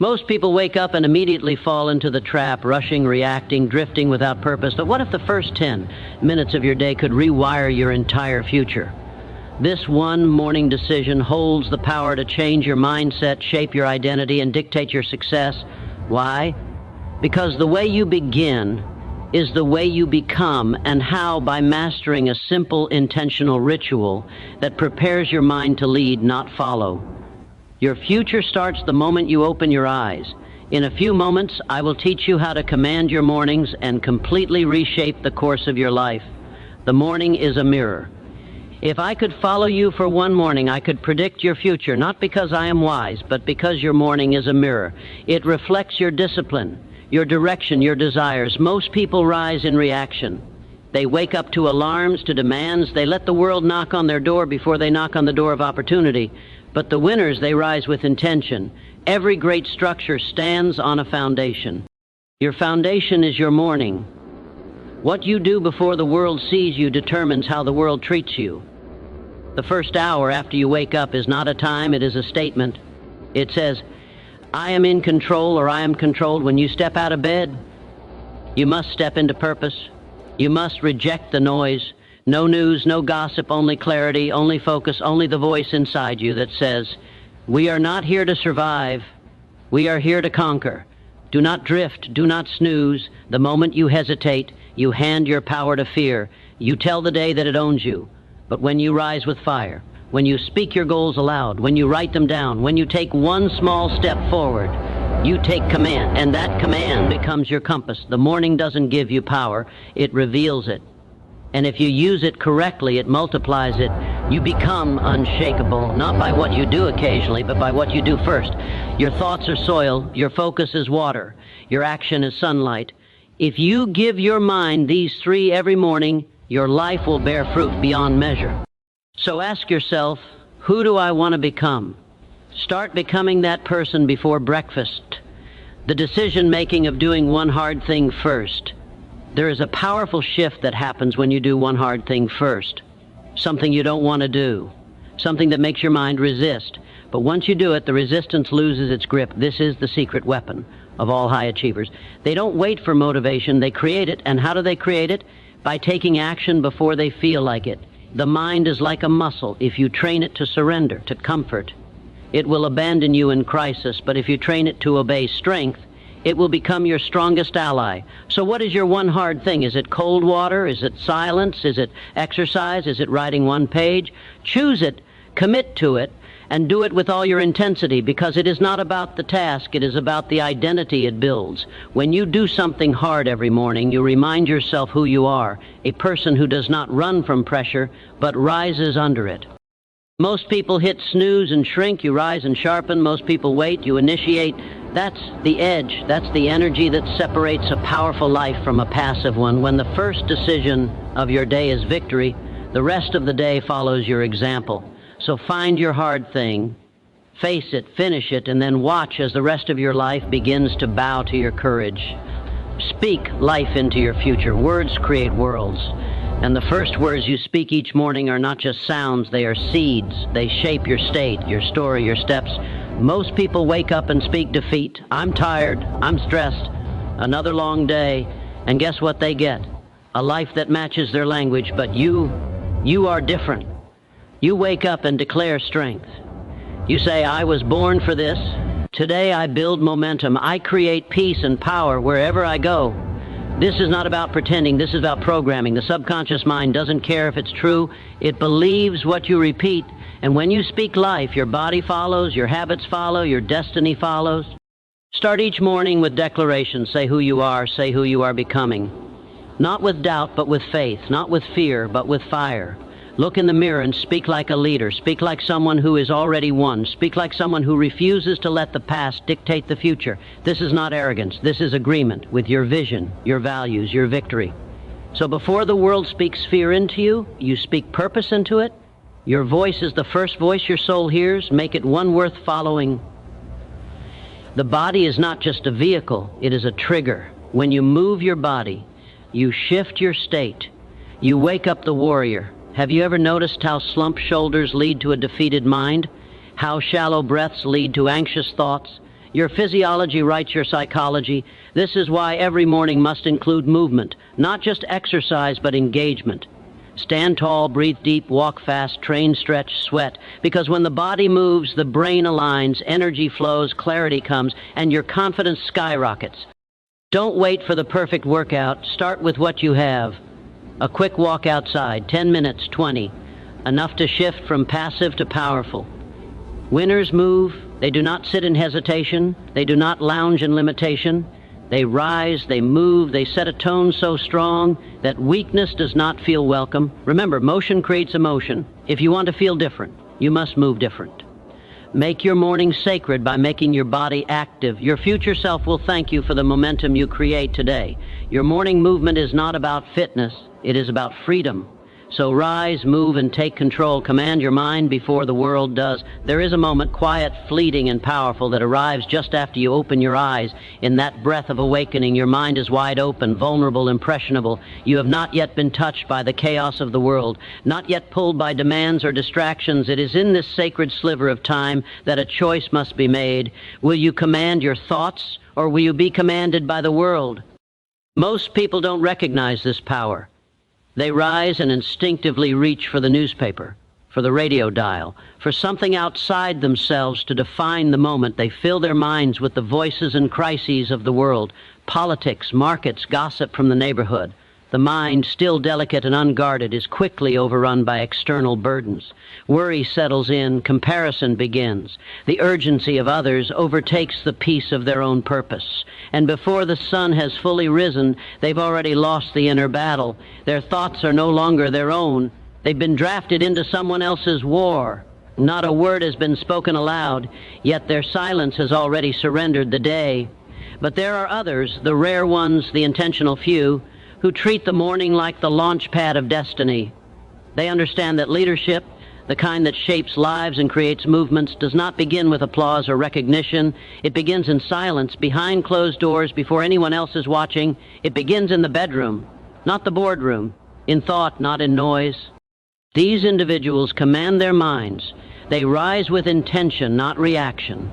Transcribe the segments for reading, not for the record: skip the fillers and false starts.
Most people wake up and immediately fall into the trap, rushing, reacting, drifting without purpose. But what if the first 10 minutes of your day could rewire your entire future? This one morning decision holds the power to change your mindset, shape your identity, and dictate your success. Why? Because the way you begin is the way you become, and how? By mastering a simple, intentional ritual that prepares your mind to lead, not follow. Your future starts the moment you open your eyes. In a few moments, I will teach you how to command your mornings and completely reshape the course of your life. The morning is a mirror. If I could follow you for one morning, I could predict your future, not because I am wise, but because your morning is a mirror. It reflects your discipline, your direction, your desires. Most people rise in reaction. They wake up to alarms, to demands. They let the world knock on their door before they knock on the door of opportunity. But the winners, they rise with intention. Every great structure stands on a foundation. Your foundation is your morning. What you do before the world sees you determines how the world treats you. The first hour after you wake up is not a time, it is a statement. It says, I am in control, or I am controlled. When you step out of bed, you must step into purpose. You must reject the noise. No news, no gossip, only clarity, only focus, only the voice inside you that says, we are not here to survive. We are here to conquer. Do not drift, do not snooze. The moment you hesitate, you hand your power to fear. You tell the day that it owns you. But when you rise with fire, when you speak your goals aloud, when you write them down, when you take one small step forward, you take command, and that command becomes your compass. The morning doesn't give you power, it reveals it. And if you use it correctly, it multiplies it. You become unshakable, not by what you do occasionally, but by what you do first. Your thoughts are soil, your focus is water, your action is sunlight. If you give your mind these three every morning, your life will bear fruit beyond measure. So ask yourself, who do I want to become? Start becoming that person before breakfast. The decision-making of doing one hard thing first. There is a powerful shift that happens when you do one hard thing first. Something you don't want to do. Something that makes your mind resist. But once you do it, the resistance loses its grip. This is the secret weapon of all high achievers. They don't wait for motivation, they create it. And how do they create it? By taking action before they feel like it. The mind is like a muscle. If you train it to surrender, to comfort, it will abandon you in crisis. But if you train it to obey strength, it will become your strongest ally. So what is your one hard thing? Is it cold water? Is it silence? Is it exercise? Is it writing one page? Choose it, commit to it, and do it with all your intensity, because it is not about the task, it is about the identity it builds. When you do something hard every morning, you remind yourself who you are, a person who does not run from pressure, but rises under it. Most people hit snooze and shrink. You rise and sharpen. Most people wait. You initiate. That's the edge. That's the energy that separates a powerful life from a passive one. When the first decision of your day is victory, the rest of the day follows your example. So find your hard thing, face it, finish it, and then watch as the rest of your life begins to bow to your courage. Speak life into your future. Words create worlds. And the first words you speak each morning are not just sounds, they are seeds. They shape your state, your story, your steps. Most people wake up and speak defeat. I'm tired, I'm stressed, another long day. And guess what they get? A life that matches their language. But you are different. You wake up and declare strength. You say, I was born for this. Today I build momentum. I create peace and power wherever I go. This is not about pretending, this is about programming. The subconscious mind doesn't care if it's true. It believes what you repeat. And when you speak life, your body follows, your habits follow, your destiny follows. Start each morning with declarations. Say who you are, say who you are becoming. Not with doubt, but with faith. Not with fear, but with fire. Look in the mirror and speak like a leader. Speak like someone who is already won. Speak like someone who refuses to let the past dictate the future. This is not arrogance. This is agreement with your vision, your values, your victory. So before the world speaks fear into you, you speak purpose into it. Your voice is the first voice your soul hears. Make it one worth following. The body is not just a vehicle. It is a trigger. When you move your body, you shift your state. You wake up the warrior. Have you ever noticed how slumped shoulders lead to a defeated mind? How shallow breaths lead to anxious thoughts? Your physiology writes your psychology. This is why every morning must include movement, not just exercise, but engagement. Stand tall, breathe deep, walk fast, train, stretch, sweat, because when the body moves, the brain aligns, energy flows, clarity comes, and your confidence skyrockets. Don't wait for the perfect workout. Start with what you have. A quick walk outside, 10 minutes, 20, enough to shift from passive to powerful. Winners move. They do not sit in hesitation. They do not lounge in limitation. They rise, they move, they set a tone so strong that weakness does not feel welcome. Remember, motion creates emotion. If you want to feel different, you must move different. Make your morning sacred by making your body active. Your future self will thank you for the momentum you create today. Your morning movement is not about fitness, it is about freedom. So rise, move, and take control. Command your mind before the world does. There is a moment, quiet, fleeting, and powerful, that arrives just after you open your eyes. In that breath of awakening, your mind is wide open, vulnerable, impressionable. You have not yet been touched by the chaos of the world, not yet pulled by demands or distractions. It is in this sacred sliver of time that a choice must be made. Will you command your thoughts, or will you be commanded by the world? Most people don't recognize this power. They rise and instinctively reach for the newspaper, for the radio dial, for something outside themselves to define the moment. They fill their minds with the voices and crises of the world, politics, markets, gossip from the neighborhood. The mind, still delicate and unguarded, is quickly overrun by external burdens. Worry settles in, comparison begins. The urgency of others overtakes the peace of their own purpose. And before the sun has fully risen, they've already lost the inner battle. Their thoughts are no longer their own. They've been drafted into someone else's war. Not a word has been spoken aloud, yet their silence has already surrendered the day. But there are others, the rare ones, the intentional few, who treat the morning like the launch pad of destiny. They understand that leadership, the kind that shapes lives and creates movements, does not begin with applause or recognition. It begins in silence, behind closed doors, before anyone else is watching. It begins in the bedroom, not the boardroom, in thought, not in noise. These individuals command their minds. They rise with intention, not reaction.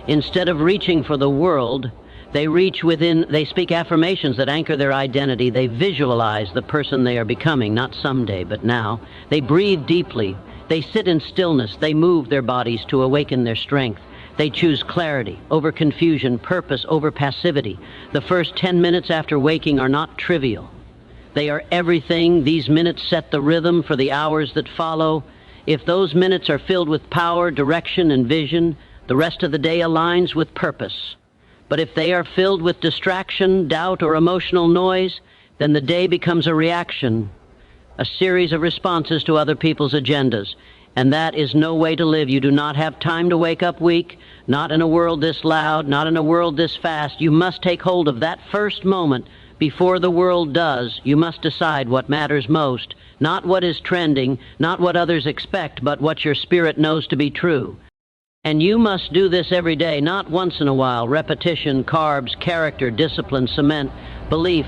Instead of reaching for the world, they reach within. They speak affirmations that anchor their identity. They visualize the person they are becoming, not someday, but now. They breathe deeply. They sit in stillness. They move their bodies to awaken their strength. They choose clarity over confusion, purpose over passivity. The first 10 minutes after waking are not trivial. They are everything. These minutes set the rhythm for the hours that follow. If those minutes are filled with power, direction, and vision, the rest of the day aligns with purpose. But if they are filled with distraction, doubt, or emotional noise, then the day becomes a reaction, a series of responses to other people's agendas. And that is no way to live. You do not have time to wake up weak, not in a world this loud, not in a world this fast. You must take hold of that first moment before the world does. You must decide what matters most, not what is trending, not what others expect, but what your spirit knows to be true. And you must do this every day, not once in a while. Repetition, carbs, character, discipline, cement, belief.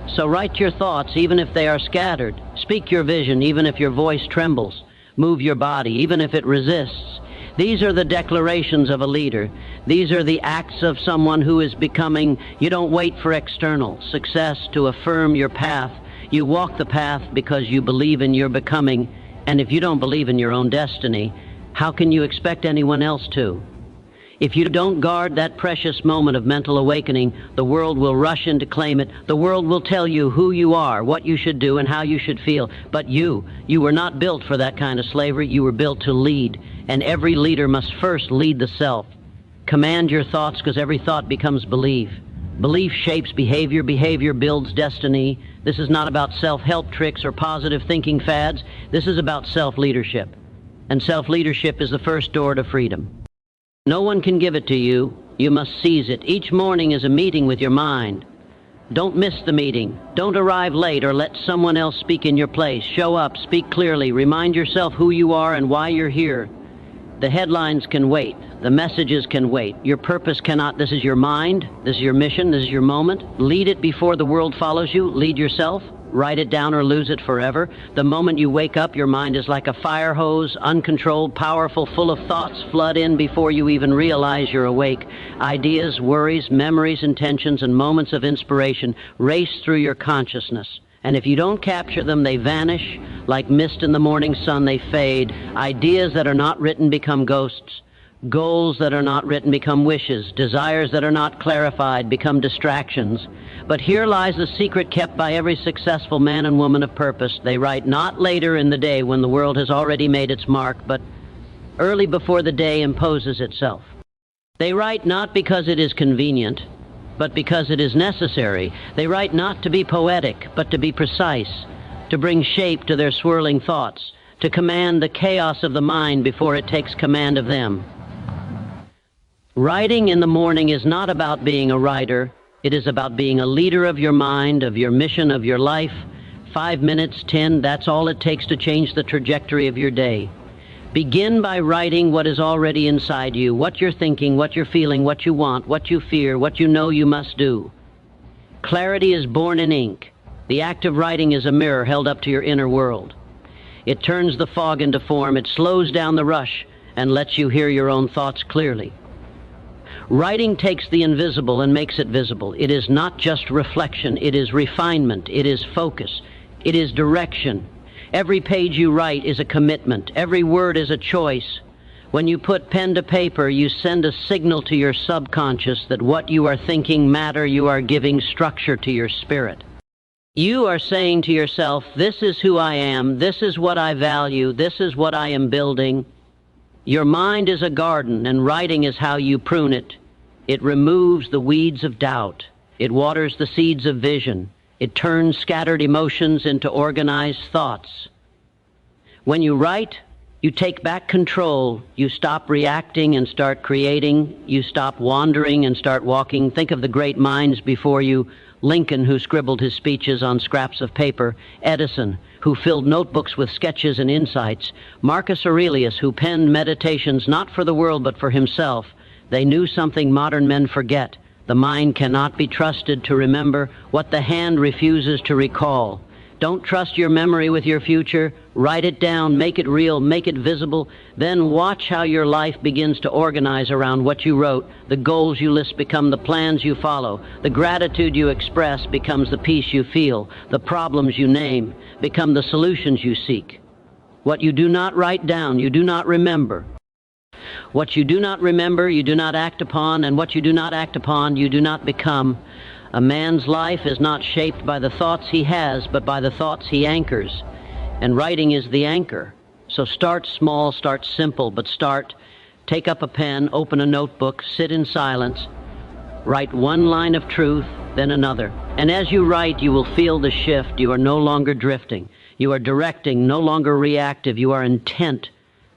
So write your thoughts, even if they are scattered. Speak your vision, even if your voice trembles. Move your body, even if it resists. These are the declarations of a leader. These are the acts of someone who is becoming. You don't wait for external success to affirm your path. You walk the path because you believe in your becoming. And if you don't believe in your own destiny, how can you expect anyone else to? If you don't guard that precious moment of mental awakening, the world will rush in to claim it. The world will tell you who you are, what you should do, and how you should feel. But you were not built for that kind of slavery. You were built to lead. And every leader must first lead the self. Command your thoughts, because every thought becomes belief. Belief shapes behavior. Behavior builds destiny. This is not about self-help tricks or positive thinking fads. This is about self-leadership. And self-leadership is the first door to freedom. No one can give it to you. You must seize it. Each morning is a meeting with your mind. Don't miss the meeting. Don't arrive late or let someone else speak in your place. Show up, speak clearly, remind yourself who you are and why you're here. The headlines can wait. The messages can wait. Your purpose cannot. This is your mind. This is your mission. This is your moment. Lead it before the world follows you. Lead yourself. Write it down or lose it forever. The moment you wake up, your mind is like a fire hose, uncontrolled, powerful, full of thoughts flood in before you even realize you're awake. Ideas, worries, memories, intentions, and moments of inspiration race through your consciousness. And if you don't capture them, they vanish. Like mist in the morning sun, they fade. Ideas that are not written become ghosts. Goals that are not written become wishes. Desires that are not clarified become distractions. But here lies the secret kept by every successful man and woman of purpose. They write not later in the day when the world has already made its mark, but early before the day imposes itself. They write not because it is convenient, but because it is necessary. They write not to be poetic, but to be precise, to bring shape to their swirling thoughts, to command the chaos of the mind before it takes command of them. Writing in the morning is not about being a writer. It is about being a leader of your mind, of your mission, of your life. 5 minutes, 10, that's all it takes to change the trajectory of your day. Begin by writing what is already inside you, what you're thinking, what you're feeling, what you want, what you fear, what you know you must do. Clarity is born in ink. The act of writing is a mirror held up to your inner world. It turns the fog into form, it slows down the rush, and lets you hear your own thoughts clearly. Writing takes the invisible and makes it visible. It is not just reflection, it is refinement, it is focus, it is direction. Every page you write is a commitment. Every word is a choice. When you put pen to paper, you send a signal to your subconscious that what you are thinking matter. You are giving structure to your spirit. You are saying to yourself, this is who I am, this is what I value, this is what I am building. Your mind is a garden, and writing is how you prune it. It removes the weeds of doubt. It waters the seeds of vision. It turns scattered emotions into organized thoughts. When you write, you take back control. You stop reacting and start creating. You stop wandering and start walking. Think of the great minds before you. Lincoln, who scribbled his speeches on scraps of paper. Edison, who filled notebooks with sketches and insights. Marcus Aurelius, who penned meditations not for the world but for himself. They knew something modern men forget. The mind cannot be trusted to remember what the hand refuses to recall. Don't trust your memory with your future. Write it down, make it real, make it visible. Then watch how your life begins to organize around what you wrote. The goals you list become the plans you follow. The gratitude you express becomes the peace you feel. The problems you name become the solutions you seek. What you do not write down, you do not remember. What you do not remember, you do not act upon, and what you do not act upon, you do not become. A man's life is not shaped by the thoughts he has, but by the thoughts he anchors. And writing is the anchor. So start small, start simple, but take up a pen, open a notebook, sit in silence, write one line of truth, then another. And as you write, you will feel the shift. You are no longer drifting. You are directing, no longer reactive. You are intent.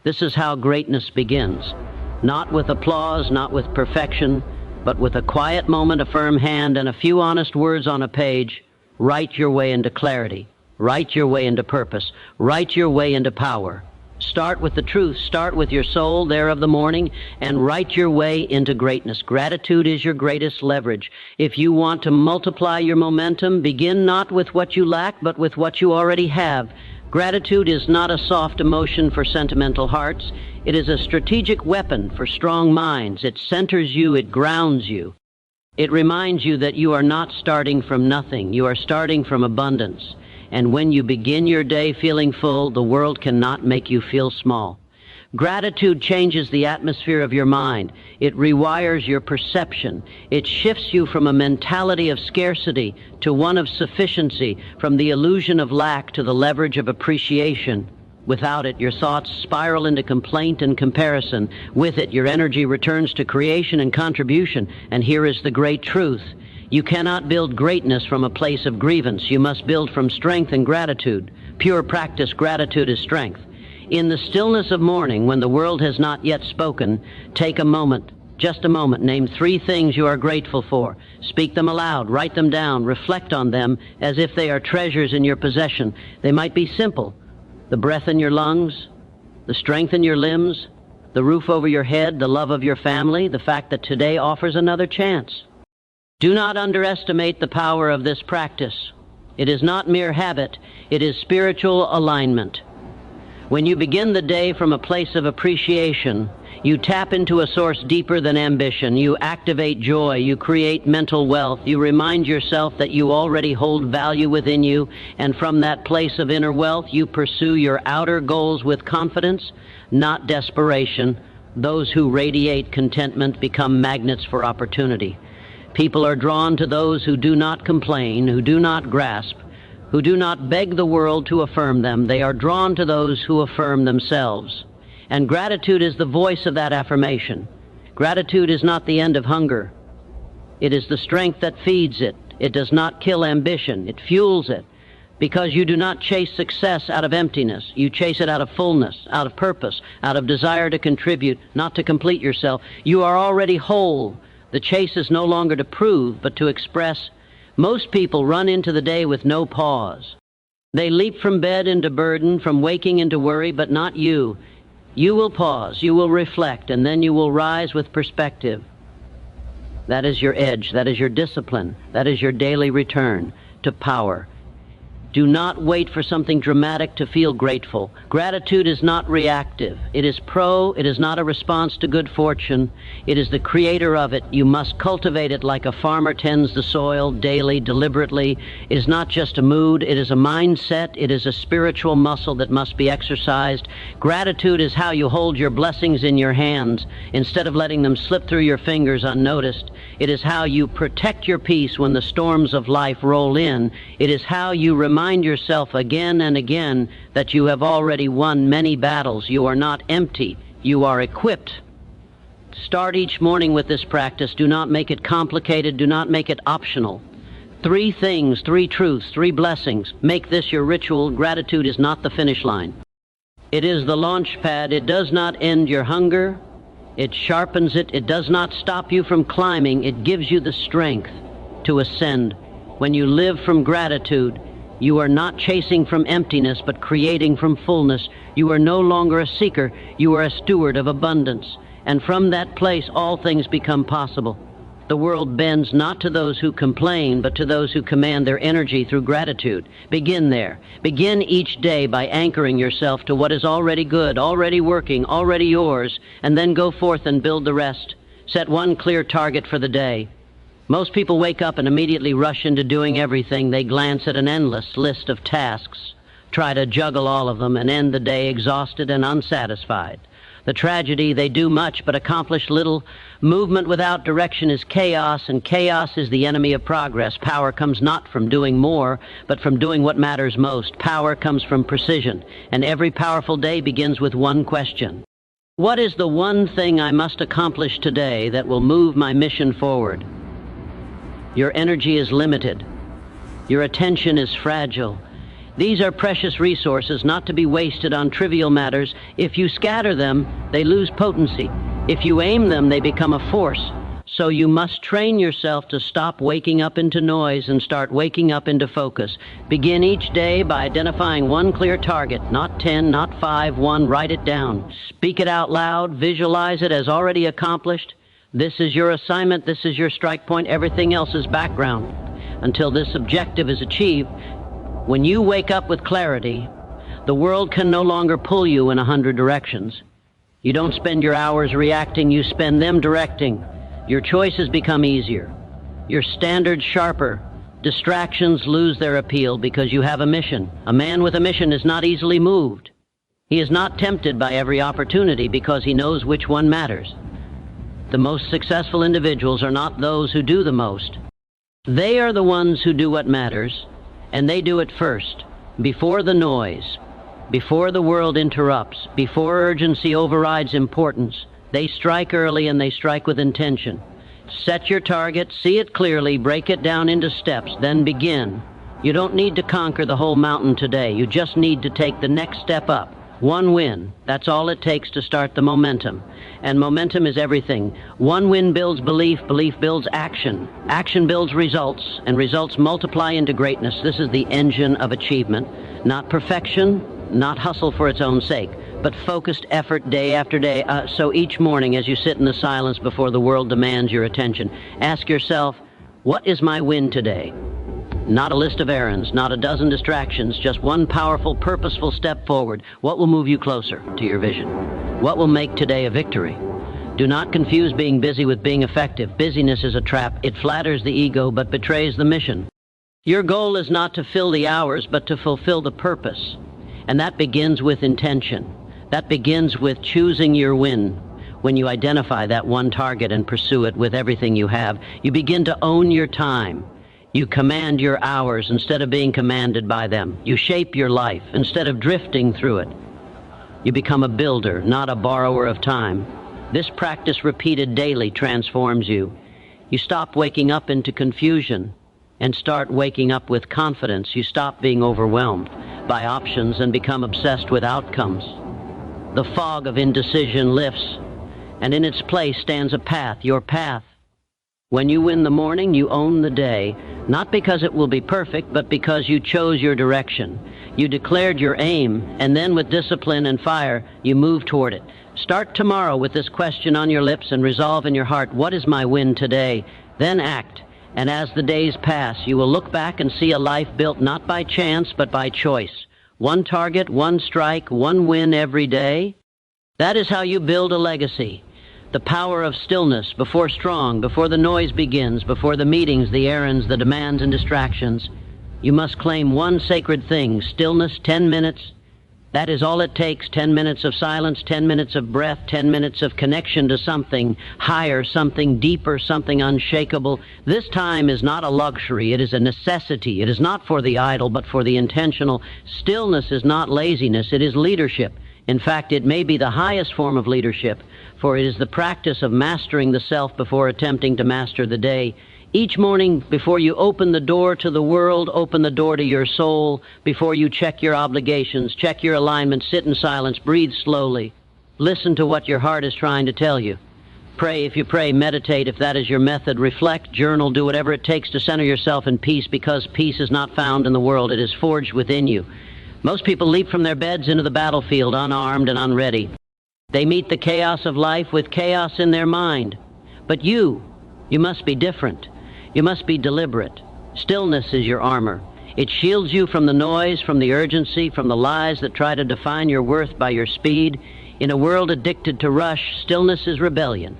This is how greatness begins. Not with applause, not with perfection, but with a quiet moment, a firm hand, and a few honest words on a page. Write your way into clarity. Write your way into purpose. Write your way into power. Start with the truth. Start with your soul there of the morning, and write your way into greatness. Gratitude is your greatest leverage. If you want to multiply your momentum, begin not with what you lack, but with what you already have. Gratitude is not a soft emotion for sentimental hearts. It is a strategic weapon for strong minds. It centers you, it grounds you. It reminds you that you are not starting from nothing. You are starting from abundance. And when you begin your day feeling full, the world cannot make you feel small. Gratitude changes the atmosphere of your mind. It rewires your perception. It shifts you from a mentality of scarcity to one of sufficiency, from the illusion of lack to the leverage of appreciation. Without it, your thoughts spiral into complaint and comparison. With it, your energy returns to creation and contribution. And here is the great truth. You cannot build greatness from a place of grievance. You must build from strength and gratitude. Pure practice, gratitude is strength. In the stillness of morning, when the world has not yet spoken, take a moment, just a moment. Name 3 things you are grateful for. Speak them aloud, write them down, reflect on them as if they are treasures in your possession. They might be simple. The breath in your lungs, the strength in your limbs, the roof over your head, the love of your family, the fact that today offers another chance. Do not underestimate the power of this practice. It is not mere habit, it is spiritual alignment. When you begin the day from a place of appreciation, you tap into a source deeper than ambition. You activate joy. You create mental wealth. You remind yourself that you already hold value within you, and from that place of inner wealth, you pursue your outer goals with confidence, not desperation. Those who radiate contentment become magnets for opportunity. People are drawn to those who do not complain, who do not grasp, who do not beg the world to affirm them. They are drawn to those who affirm themselves. And gratitude is the voice of that affirmation. Gratitude is not the end of hunger. It is the strength that feeds it. It does not kill ambition. It fuels it. Because you do not chase success out of emptiness. You chase it out of fullness, out of purpose, out of desire to contribute, not to complete yourself. You are already whole. The chase is no longer to prove, but to express. Most people run into the day with no pause. They leap from bed into burden, from waking into worry, but not you. You will pause, you will reflect, and then you will rise with perspective. That is your edge, that is your discipline, that is your daily return to power. Do not wait for something dramatic to feel grateful. Gratitude is not reactive. It is it is not a response to good fortune. It is the creator of it. You must cultivate it like a farmer tends the soil daily, deliberately. It is not just a mood. It is a mindset. It is a spiritual muscle that must be exercised. Gratitude is how you hold your blessings in your hands instead of letting them slip through your fingers unnoticed. It is how you protect your peace when the storms of life roll in. It is how you remind yourself again and again that you have already won many battles. You are not empty. You are equipped. Start each morning with this practice. Do not make it complicated. Do not make it optional. 3 things, 3 truths, 3 blessings. Make this your ritual. Gratitude is not the finish line. It is the launch pad. It does not end your hunger. It sharpens it. It does not stop you from climbing. It gives you the strength to ascend. When you live from gratitude, you are not chasing from emptiness, but creating from fullness. You are no longer a seeker. You are a steward of abundance. And from that place, all things become possible. The world bends not to those who complain, but to those who command their energy through gratitude. Begin there. Begin each day by anchoring yourself to what is already good, already working, already yours, and then go forth and build the rest. Set one clear target for the day. Most people wake up and immediately rush into doing everything. They glance at an endless list of tasks, try to juggle all of them, and end the day exhausted and unsatisfied. The tragedy, they do much but accomplish little. Movement without direction is chaos, and chaos is the enemy of progress. Power comes not from doing more, but from doing what matters most. Power comes from precision, and every powerful day begins with one question. What is the one thing I must accomplish today that will move my mission forward? Your energy is limited. Your attention is fragile. These are precious resources not to be wasted on trivial matters. If you scatter them, they lose potency. If you aim them, they become a force. So you must train yourself to stop waking up into noise and start waking up into focus. Begin each day by identifying one clear target, not 10, not 5, 1. Write it down. Speak it out loud. Visualize it as already accomplished. This is your assignment. This is your strike point. Everything else is background. Until this objective is achieved, when you wake up with clarity, the world can no longer pull you in 100 directions. You don't spend your hours reacting, you spend them directing. Your choices become easier. Your standards sharper. Distractions lose their appeal because you have a mission. A man with a mission is not easily moved. He is not tempted by every opportunity because he knows which one matters. The most successful individuals are not those who do the most. They are the ones who do what matters. And they do it first, before the noise, before the world interrupts, before urgency overrides importance. They strike early and they strike with intention. Set your target, see it clearly, break it down into steps, then begin. You don't need to conquer the whole mountain today. You just need to take the next step up. One win, that's all it takes to start the momentum. And momentum is everything. One win builds belief, belief builds action. Action builds results, and results multiply into greatness. This is the engine of achievement. Not perfection, not hustle for its own sake. but focused effort day after day. So each morning as you sit in the silence before the world demands your attention, ask yourself, what is my win today? Not a list of errands, not a dozen distractions, just one powerful, purposeful step forward. What will move you closer to your vision? What will make today a victory? Do not confuse being busy with being effective. Busyness is a trap. It flatters the ego but betrays the mission. Your goal is not to fill the hours, but to fulfill the purpose. And that begins with intention. That begins with choosing your win. When you identify that one target and pursue it with everything you have, you begin to own your time. You command your hours instead of being commanded by them. You shape your life instead of drifting through it. You become a builder, not a borrower of time. This practice repeated daily transforms you. You stop waking up into confusion and start waking up with confidence. You stop being overwhelmed by options and become obsessed with outcomes. The fog of indecision lifts, and in its place stands a path, your path. When you win the morning, you own the day, not because it will be perfect, but because you chose your direction. You declared your aim, and then with discipline and fire, you move toward it. Start tomorrow with this question on your lips and resolve in your heart, what is my win today? Then act, and as the days pass, you will look back and see a life built not by chance, but by choice. One target, one strike, one win every day. That is how you build a legacy. The power of stillness before the noise begins, before the meetings, the errands, the demands and distractions. You must claim one sacred thing, stillness, 10 minutes. That is all it takes, 10 minutes of silence, 10 minutes of breath, 10 minutes of connection to something higher, something deeper, something unshakable. This time is not a luxury, it is a necessity. It is not for the idle, but for the intentional. Stillness is not laziness, it is leadership. In fact, it may be the highest form of leadership, for it is the practice of mastering the self before attempting to master the day. Each morning, before you open the door to the world, open the door to your soul. Before you check your obligations, check your alignment, sit in silence, breathe slowly. Listen to what your heart is trying to tell you. Pray if you pray, meditate if that is your method, reflect, journal, do whatever it takes to center yourself in peace, because peace is not found in the world, it is forged within you. Most people leap from their beds into the battlefield unarmed and unready. They meet the chaos of life with chaos in their mind. But you must be different. You must be deliberate. Stillness is your armor. It shields you from the noise, from the urgency, from the lies that try to define your worth by your speed. In a world addicted to rush, stillness is rebellion.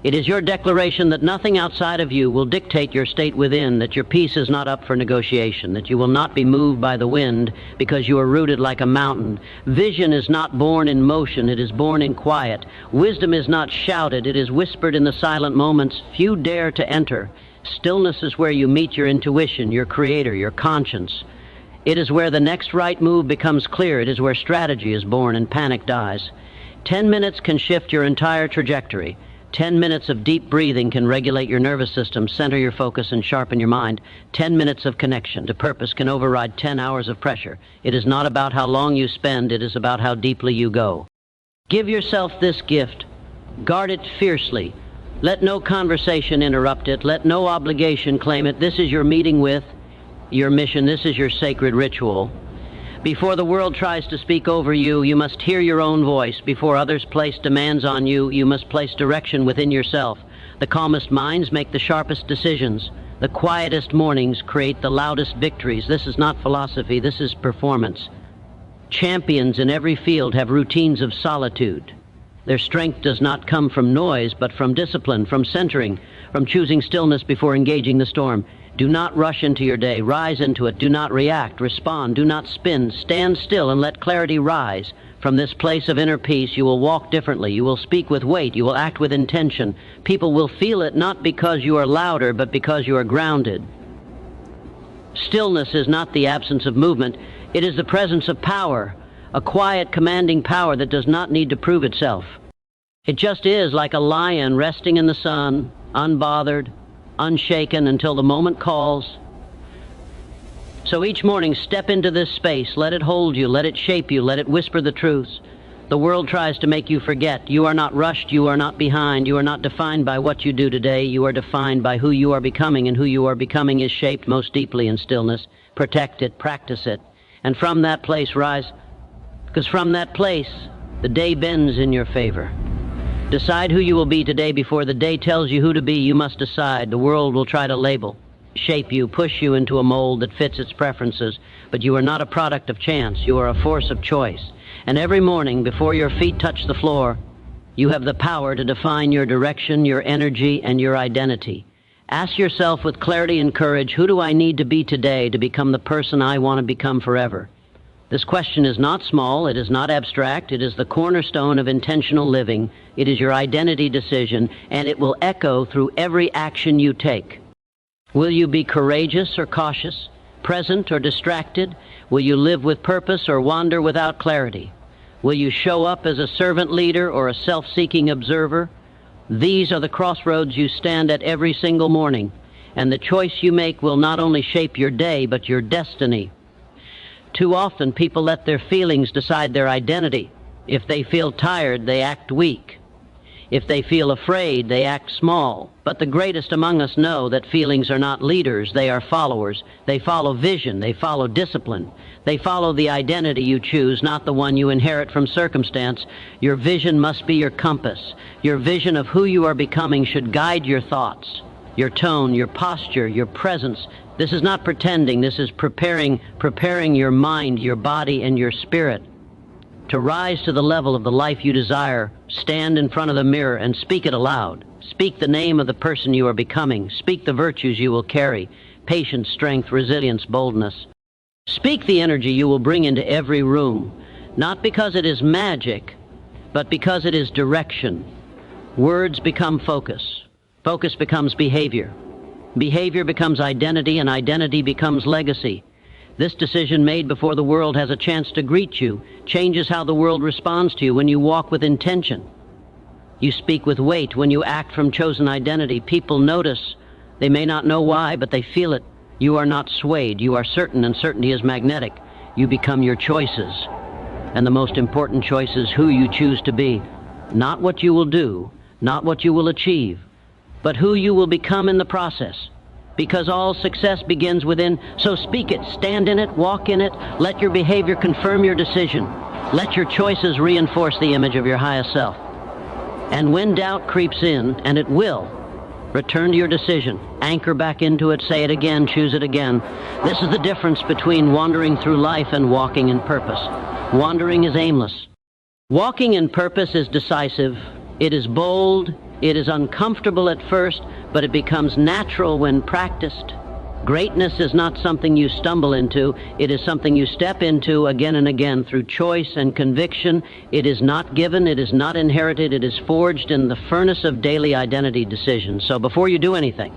It is your declaration that nothing outside of you will dictate your state within, that your peace is not up for negotiation, that you will not be moved by the wind because you are rooted like a mountain. Vision is not born in motion, it is born in quiet. Wisdom is not shouted, it is whispered in the silent moments few dare to enter. Stillness is where you meet your intuition, your creator, your conscience. It is where the next right move becomes clear. It is where strategy is born and panic dies. 10 minutes can shift your entire trajectory. 10 minutes of deep breathing can regulate your nervous system, center your focus, and sharpen your mind. 10 minutes of connection to purpose can override 10 hours of pressure. It is not about how long you spend, it is about how deeply you go. Give yourself this gift. Guard it fiercely. Let no conversation interrupt it. Let no obligation claim it. This is your meeting with your mission. This is your sacred ritual. Before the world tries to speak over you, you must hear your own voice. Before others place demands on you, you must place direction within yourself. The calmest minds make the sharpest decisions. The quietest mornings create the loudest victories. This is not philosophy, this is performance. Champions in every field have routines of solitude. Their strength does not come from noise, but from discipline, from centering, from choosing stillness before engaging the storm. Do not rush into your day. Rise into it. Do not react. Respond. Do not spin. Stand still and let clarity rise. From this place of inner peace, you will walk differently. You will speak with weight. You will act with intention. People will feel it not because you are louder, but because you are grounded. Stillness is not the absence of movement. It is the presence of power, a quiet, commanding power that does not need to prove itself. It just is, like a lion resting in the sun, unbothered, unshaken until the moment calls. So each morning, step into this space. Let it hold you. Let it shape you. Let it whisper the truths. The world tries to make you forget. You are not rushed. You are not behind. You are not defined by what you do today. You are defined by who you are becoming, and who you are becoming is shaped most deeply in stillness. Protect it. Practice it. And from that place, rise Because from that place, the day bends in your favor. Decide who you will be today before the day tells you who to be. You must decide. The world will try to label, shape you, push you into a mold that fits its preferences, but you are not a product of chance. You are a force of choice. And every morning, before your feet touch the floor, you have the power to define your direction, your energy, and your identity. Ask yourself with clarity and courage, who do I need to be today to become the person I want to become forever? This question is not small, it is not abstract, it is the cornerstone of intentional living. It is your identity decision, and it will echo through every action you take. Will you be courageous or cautious, present or distracted? Will you live with purpose or wander without clarity? Will you show up as a servant leader or a self-seeking observer? These are the crossroads you stand at every single morning, and the choice you make will not only shape your day, but your destiny. Too often, people let their feelings decide their identity. If they feel tired, they act weak. If they feel afraid, they act small. But the greatest among us know that feelings are not leaders, they are followers. They follow vision, they follow discipline. They follow the identity you choose, not the one you inherit from circumstance. Your vision must be your compass. Your vision of who you are becoming should guide your thoughts, your tone, your posture, your presence. This is not pretending, this is preparing your mind, your body, and your spirit to rise to the level of the life you desire. Stand in front of the mirror and speak it aloud. Speak the name of the person you are becoming. Speak the virtues you will carry: patience, strength, resilience, boldness. Speak the energy you will bring into every room, not because it is magic, but because it is direction. Words become focus. Focus becomes behavior. Behavior becomes identity, and identity becomes legacy. This decision made before the world has a chance to greet you changes how the world responds to you when you walk with intention. You speak with weight when you act from chosen identity. People notice. They may not know why, but they feel it. You are not swayed. You are certain, and certainty is magnetic. You become your choices. And the most important choice is who you choose to be. Not what you will do, not what you will achieve, but who you will become in the process. Because all success begins within. So speak it, stand in it, walk in it. Let your behavior confirm your decision. Let your choices reinforce the image of your highest self. And when doubt creeps in, and it will, return to your decision. Anchor back into it, say it again, choose it again. This is the difference between wandering through life and walking in purpose. Wandering is aimless. Walking in purpose is decisive. It is bold. It is uncomfortable at first, but it becomes natural when practiced. Greatness is not something you stumble into. It is something you step into again and again through choice and conviction. It is not given. It is not inherited. It is forged in the furnace of daily identity decisions. So before you do anything,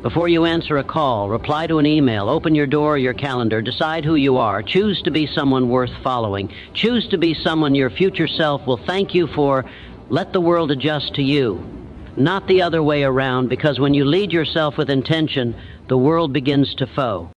before you answer a call, reply to an email, open your door or your calendar, decide who you are. Choose to be someone worth following. Choose to be someone your future self will thank you for. Let the world adjust to you, not the other way around, because when you lead yourself with intention, the world begins to flow.